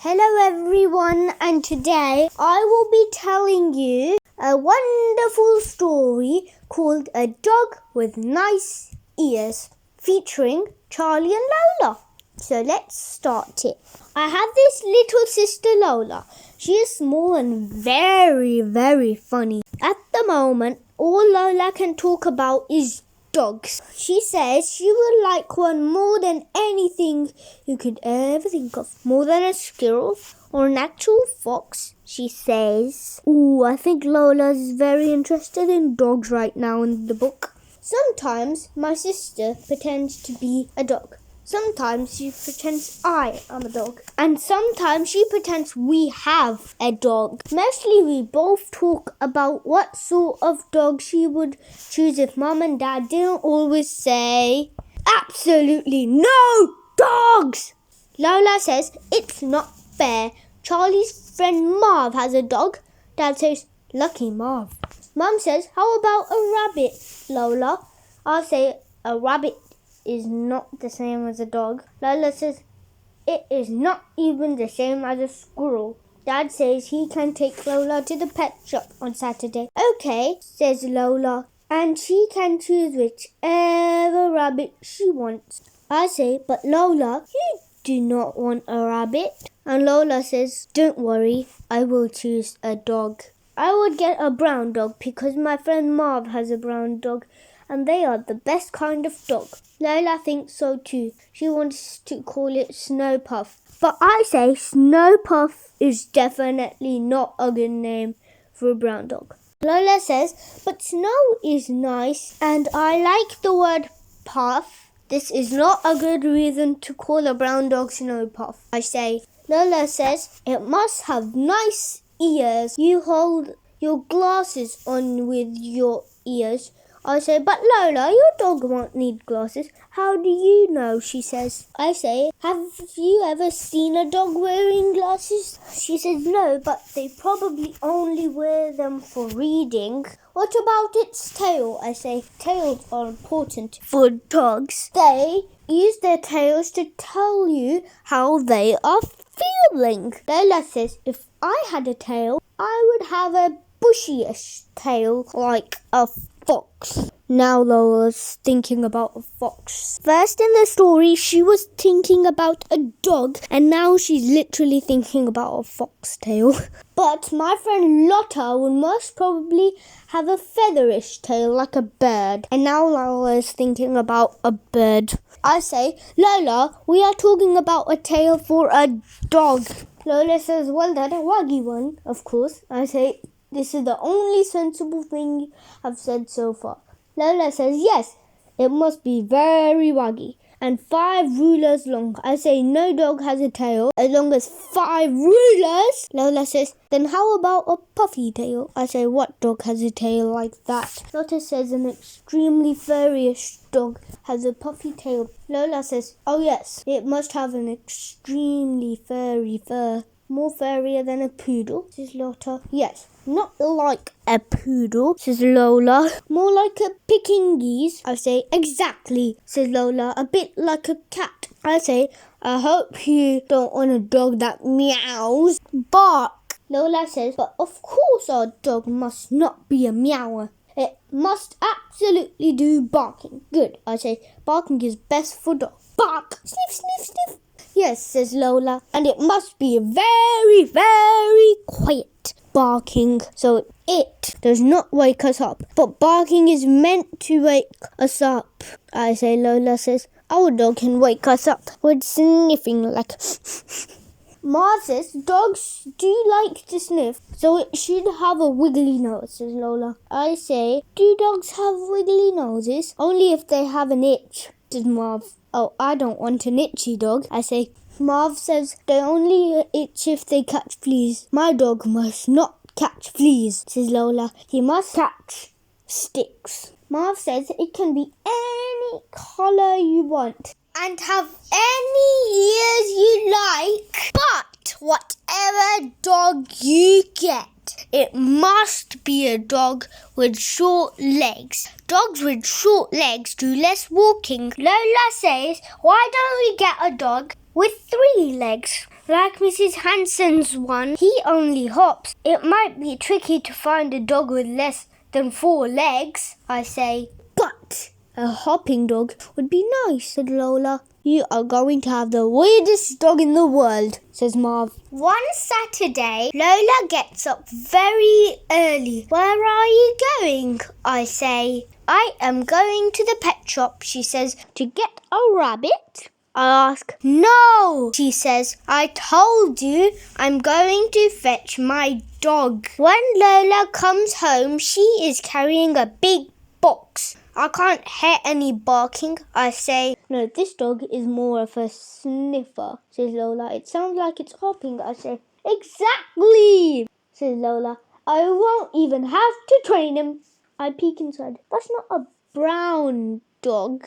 Hello everyone, and today I will be telling you a wonderful story called A Dog with Nice Ears, featuring Charlie and Lola. So let's start it. I have this little sister Lola. She is small and very, very funny. At the moment, all Lola can talk about is dogs. She says she would like one more than anything you could ever think of. More than a squirrel or an actual fox, she says. Ooh, I think Lola's very interested in dogs right now in the book. Sometimes my sister pretends to be a dog. Sometimes she pretends I am a dog. And sometimes she pretends we have a dog. Mostly we both talk about what sort of dog she would choose if Mum and Dad didn't always say, "Absolutely no dogs!" Lola says it's not fair. Charlie's friend Marv has a dog. Dad says, "Lucky Marv." Mum says, "How about a rabbit, Lola?" I say, "A rabbit is not the same as a dog." Lola says, "It is not even the same as a squirrel." Dad says he can take Lola to the pet shop on Saturday. "Okay," says Lola, "and she can choose whichever rabbit she wants." I say, "But Lola, you do not want a rabbit." And Lola says, "Don't worry, I will choose a dog. I would get a brown dog because my friend Marv has a brown dog, and they are the best kind of dog." Lola thinks so too. She wants to call it Snow Puff. But I say Snow Puff is definitely not a good name for a brown dog. Lola says, "But snow is nice and I like the word puff. This is not a good reason to call a brown dog Snow Puff." I say, Lola says, "It must have nice ears. You hold your glasses on with your ears." I say, "But Lola, your dog won't need glasses." "How do you know?" she says. I say, "Have you ever seen a dog wearing glasses?" She says, "No, but they probably only wear them for reading." "What about its tail?" I say, "Tails are important for dogs. They use their tails to tell you how they are feeling." Lola says, "If I had a tail, I would have a bushy-ish tail like a fox." Now Lola's thinking about a fox. First in the story, she was thinking about a dog, and now she's literally thinking about a fox tail. But my friend Lotta would most probably have a featherish tail like a bird, and now Lola's thinking about a bird. I say, "Lola, we are talking about a tail for a dog." Lola says, "Well, then a waggy one, of course." I say, "This is the only sensible thing I've said so far." Lola says, "Yes, it must be very waggy and 5 rulers long." I say, "No dog has a tail as long as 5 rulers." Lola says, "Then how about a puffy tail?" I say, "What dog has a tail like that?" Lotta says, "An extremely furryish dog has a puffy tail." Lola says, "Oh yes, it must have an extremely furry fur. More furrier than a poodle," says Lotta. "Yes, not like a poodle," says Lola. "More like a Pekingese." I say, "Exactly," says Lola. "A bit like a cat." I say, "I hope you don't want a dog that meows." "Bark." Lola says, "But of course our dog must not be a meower. It must absolutely do barking." "Good," I say. "Barking is best for dogs." "Bark! Sniff, sniff, sniff." "Yes," says Lola, "and it must be very, very quiet barking so it does not wake us up." "But barking is meant to wake us up." I say, Lola says, "Our dog can wake us up with sniffing like..." Marv says, "Dogs do like to sniff, so it should have a wiggly nose," says Lola. I say, "Do dogs have wiggly noses?" "Only if they have an itch," says Marv. "Oh, I don't want an itchy dog." I say, "Marv says they only itch if they catch fleas." "My dog must not catch fleas," says Lola. "He must catch sticks." Marv says it can be any colour you want and have any ears you like, but whatever dog you get, it must be a dog with short legs. Dogs with short legs do less walking." Lola says, "Why don't we get a dog with 3 legs?" like Mrs. Hanson's one. He only hops. It might be tricky to find a dog with less than 4 legs, I say. But a hopping dog would be nice, said Lola. You are going to have the weirdest dog in the world, says Marv. One Saturday, Lola gets up very early. Where are you going? I say. I am going to the pet shop, she says, to get a rabbit. I ask. No, she says. I told you I'm going to fetch my dog. When Lola comes home, she is carrying a big box. I can't hear any barking, I say. No, this dog is more of a sniffer, says Lola. It sounds like it's hopping, I say. Exactly, says Lola. I won't even have to train him. I peek inside. That's not a brown dog,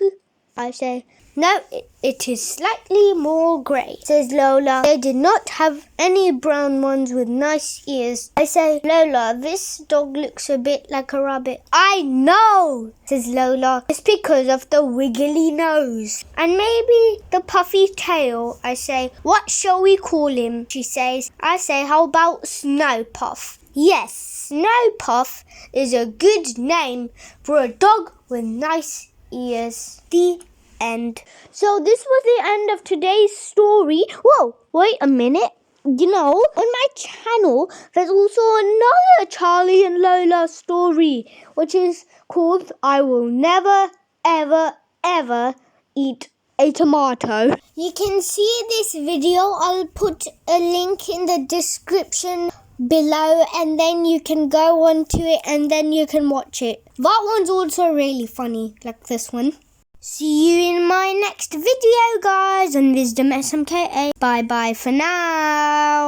I say. No, it is slightly more grey, says Lola. They did not have any brown ones with nice ears. I say, Lola, this dog looks a bit like a rabbit. I know, says Lola. It's because of the wiggly nose. And maybe the puffy tail, I say. What shall we call him? She says. I say, how about Snow Puff? Yes, Snow Puff is a good name for a dog with nice ears. The end. So this was the end of today's story. Whoa, wait a minute. You know, on my channel, there's also another Charlie and Lola story, which is called I Will Never, Ever, Ever Eat a Tomato. You can see this video. I'll put a link in the description below, and then you can go onto it and then you can watch it. That one's also really funny, like this one. See you in my next video, guys, on Wisdom SMKA. Bye bye for now.